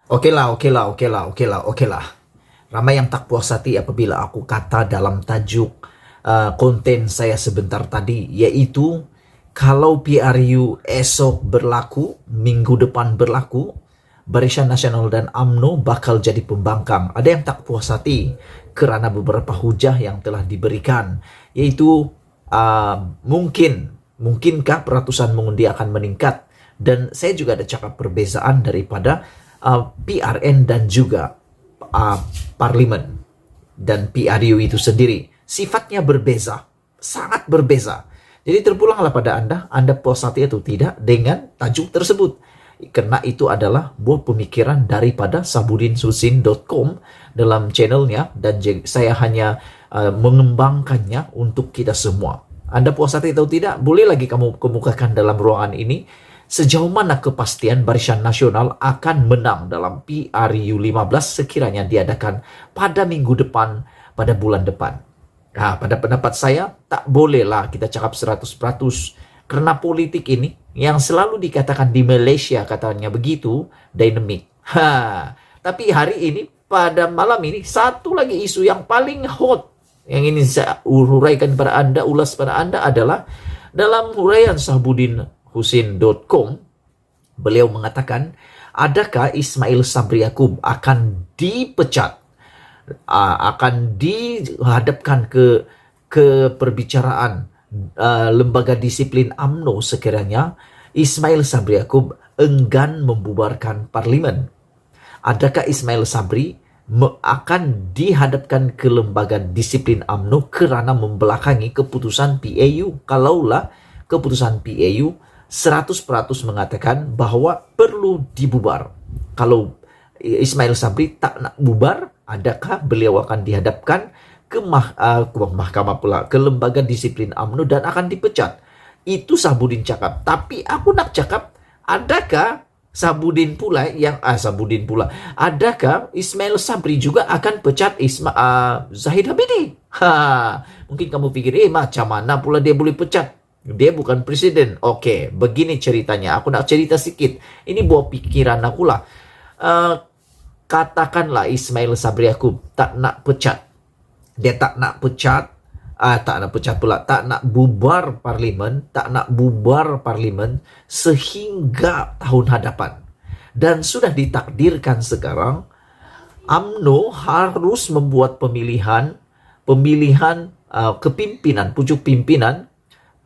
Oke lah, oke lah, oke lah, oke lah, oke lah. Ramai yang tak puas hati apabila aku kata dalam tajuk konten saya sebentar tadi, yaitu kalau PRU esok berlaku, minggu depan berlaku, Barisan Nasional dan UMNO bakal jadi pembangkang. Ada yang tak puas hati kerana beberapa hujah yang telah diberikan, yaitu mungkinkah peratusan mengundi akan meningkat. Dan saya juga ada cakap perbezaan daripada PRN dan juga parlimen dan PRU itu sendiri. Sifatnya berbeza, sangat berbeza. Jadi terpulanglah pada Anda puas hati atau tidak dengan tajuk tersebut. Karena itu adalah buah pemikiran daripada sabudinsusin.com dalam channelnya, dan saya hanya mengembangkannya untuk kita semua. Anda puas hati atau tidak, boleh lagi kamu kemukakan dalam ruangan ini. Sejauh mana kepastian Barisan Nasional akan menang dalam PRU 15 sekiranya diadakan pada minggu depan, pada bulan depan. Nah, pada pendapat saya, tak bolehlah kita cakap 100%. Karena politik ini, yang selalu dikatakan di Malaysia katanya begitu, dynamic. Tapi hari ini, pada malam ini, satu lagi isu yang paling hot, yang ini saya uraikan pada Anda, ulas pada Anda adalah dalam huraian sabudinhusin.com, beliau mengatakan, adakah Ismail Sabri Yaakob akan dipecat, akan dihadapkan ke perbicaraan lembaga disiplin UMNO sekiranya Ismail Sabri Yaakob enggan membubarkan parlimen. Adakah Ismail Sabri akan dihadapkan ke lembaga disiplin UMNO kerana membelakangi keputusan PAU? Kalaulah keputusan PAU 100% mengatakan bahwa perlu dibubar. Kalau Ismail Sabri tak nak bubar, adakah beliau akan dihadapkan ke mahkamah pula, ke lembaga disiplin UMNO dan akan dipecat? Itu Sabudin cakap. Tapi aku nak cakap, adakah adakah Ismail Sabri juga akan pecat Zahid Hamidi? Mungkin kamu pikir, macam mana pula dia boleh pecat? Dia bukan presiden. Oke, begini ceritanya. Aku nak cerita sedikit. Ini buah pikiran aku lah. Katakanlah Ismail Sabri Yaakob tak nak pecat. Dia tak nak pecat, tak nak bubar parlimen sehingga tahun hadapan. Dan sudah ditakdirkan sekarang, UMNO harus membuat pemilihan kepimpinan, pucuk pimpinan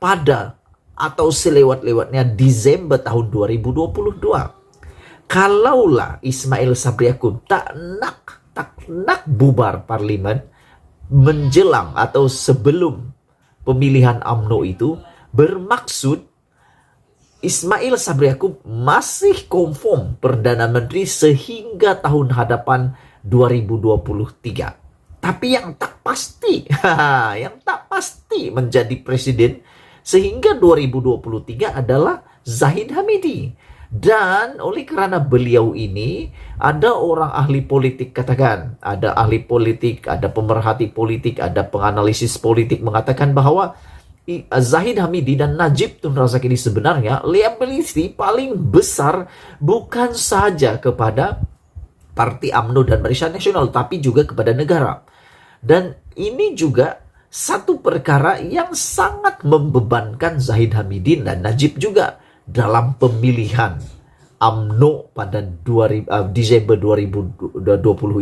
pada atau selewat-lewatnya Desember tahun 2022. Kalaulah Ismail Sabri Yaakob tak nak bubar parlimen menjelang atau sebelum pemilihan UMNO itu, bermaksud Ismail Sabri Yaakob masih konform Perdana Menteri sehingga tahun hadapan 2023. Tapi yang tak pasti, menjadi presiden sehingga 2023 adalah Zahid Hamidi. Dan oleh kerana beliau ini, ada orang ahli politik katakan, ada ahli politik, ada pemerhati politik, ada penganalisis politik mengatakan bahawa Zahid Hamidi dan Najib Tun Razak ini sebenarnya liability paling besar bukan saja kepada Parti UMNO dan Barisan Nasional, tapi juga kepada negara. Dan ini juga satu perkara yang sangat membebankan Zahid Hamidi dan Najib juga dalam pemilihan UMNO pada Desember 2020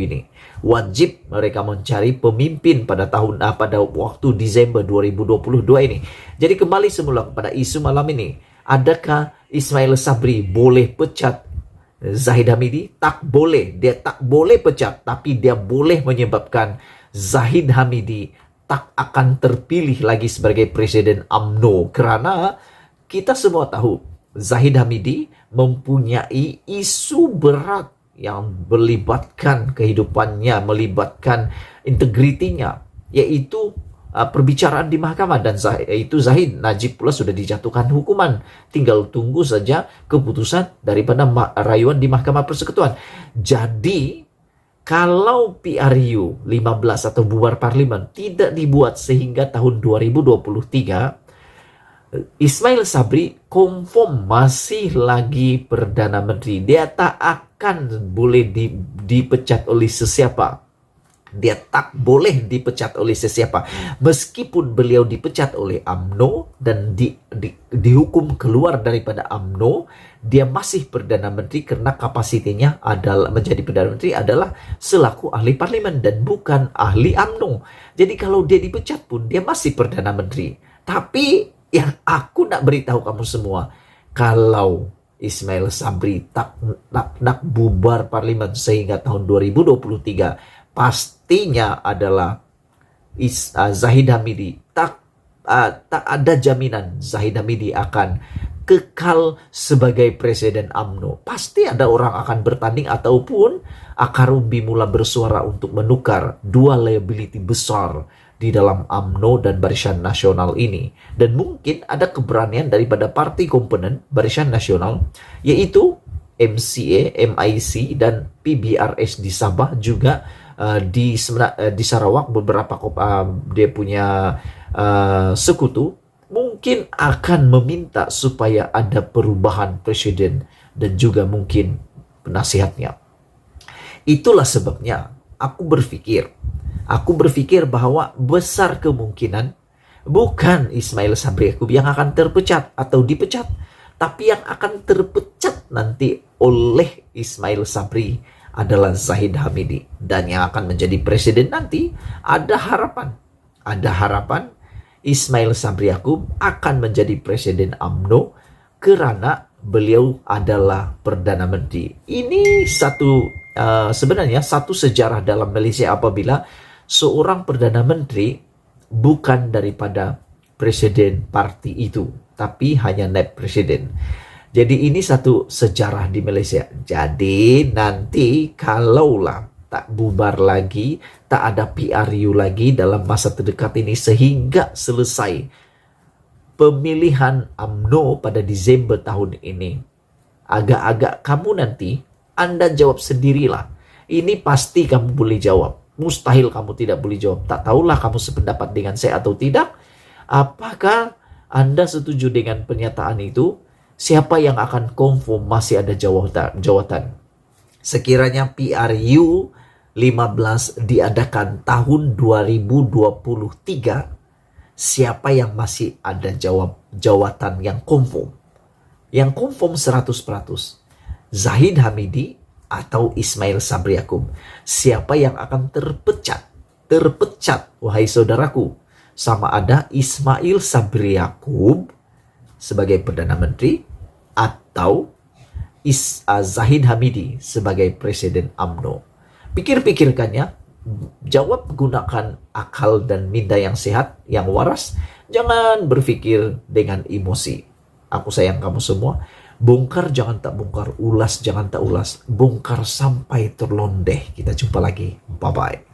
ini. Wajib mereka mencari pemimpin pada waktu Desember 2022 ini. Jadi kembali semula kepada isu malam ini. Adakah Ismail Sabri boleh pecat Zahid Hamidi? Tak boleh. Dia tak boleh pecat, tapi dia boleh menyebabkan Zahid Hamidi tak akan terpilih lagi sebagai presiden UMNO. Kerana kita semua tahu Zahid Hamidi mempunyai isu berat yang melibatkan kehidupannya, melibatkan integritinya, yaitu perbicaraan di mahkamah. Dan itu Zahid, Najib pula sudah dijatuhkan hukuman. Tinggal tunggu saja keputusan daripada rayuan di Mahkamah Persekutuan. Jadi, kalau PRU 15 atau bubar parlimen tidak dibuat sehingga tahun 2023, Ismail Sabri confirm masih lagi Perdana Menteri. Dia tak akan boleh dipecat oleh sesiapa. Dia tak boleh dipecat oleh sesiapa. Meskipun beliau dipecat oleh UMNO dan dihukum keluar daripada UMNO, dia masih Perdana Menteri karena kapasitinya adalah menjadi Perdana Menteri adalah selaku ahli parlimen dan bukan ahli UMNO. Jadi kalau dia dipecat pun dia masih Perdana Menteri. Tapi yang aku nak beritahu kamu semua, kalau Ismail Sabri nak bubar parlimen sehingga tahun 2023, pastinya adalah Zahid Hamidi tak ada jaminan Zahid Hamidi akan kekal sebagai presiden UMNO. Pasti ada orang akan bertanding ataupun Akarumbi mula bersuara untuk menukar dua liability besar di dalam UMNO dan Barisan Nasional ini. Dan mungkin ada keberanian daripada partai komponen Barisan Nasional, yaitu MCA, MIC, dan PBRS di Sabah juga di Sarawak beberapa dia punya sekutu mungkin akan meminta supaya ada perubahan presiden dan juga mungkin penasihatnya. Itulah sebabnya aku berpikir bahwa besar kemungkinan bukan Ismail Sabri Yaakob yang akan terpecat atau dipecat, tapi yang akan terpecat nanti oleh Ismail Sabri adalah Zahid Hamidi. Dan yang akan menjadi presiden nanti ada harapan Ismail Sabri Yaakob akan menjadi presiden UMNO karena beliau adalah Perdana Menteri. Ini sebenarnya satu sejarah dalam Malaysia apabila seorang Perdana Menteri bukan daripada presiden parti itu, tapi hanya naib presiden. Jadi ini satu sejarah di Malaysia. Jadi nanti kalaulah tak bubar lagi, tak ada PRU lagi dalam masa terdekat ini sehingga selesai pemilihan UMNO pada Disember tahun ini, agak-agak kamu nanti Anda jawab sendirilah. Ini pasti kamu boleh jawab. Mustahil kamu tidak boleh jawab. Tak tahulah kamu sependapat dengan saya atau tidak. Apakah Anda setuju dengan pernyataan itu? Siapa yang akan confirm masih ada jawatan? Sekiranya PRU 15 diadakan tahun 2023, siapa yang masih ada jawatan yang confirm? Yang confirm 100%. Zahid Hamidi atau Ismail Sabri Yaakob? Siapa yang akan terpecat? Terpecat, wahai saudaraku. Sama ada Ismail Sabri Yaakob sebagai Perdana Menteri atau Zahid Hamidi sebagai Presiden UMNO. Pikir-pikirkannya, jawab gunakan akal dan minda yang sehat, yang waras. Jangan berpikir dengan emosi. Aku sayang kamu semua. Bongkar jangan tak bongkar, ulas jangan tak ulas. Bongkar sampai terlondeh. Kita jumpa lagi. Bye-bye.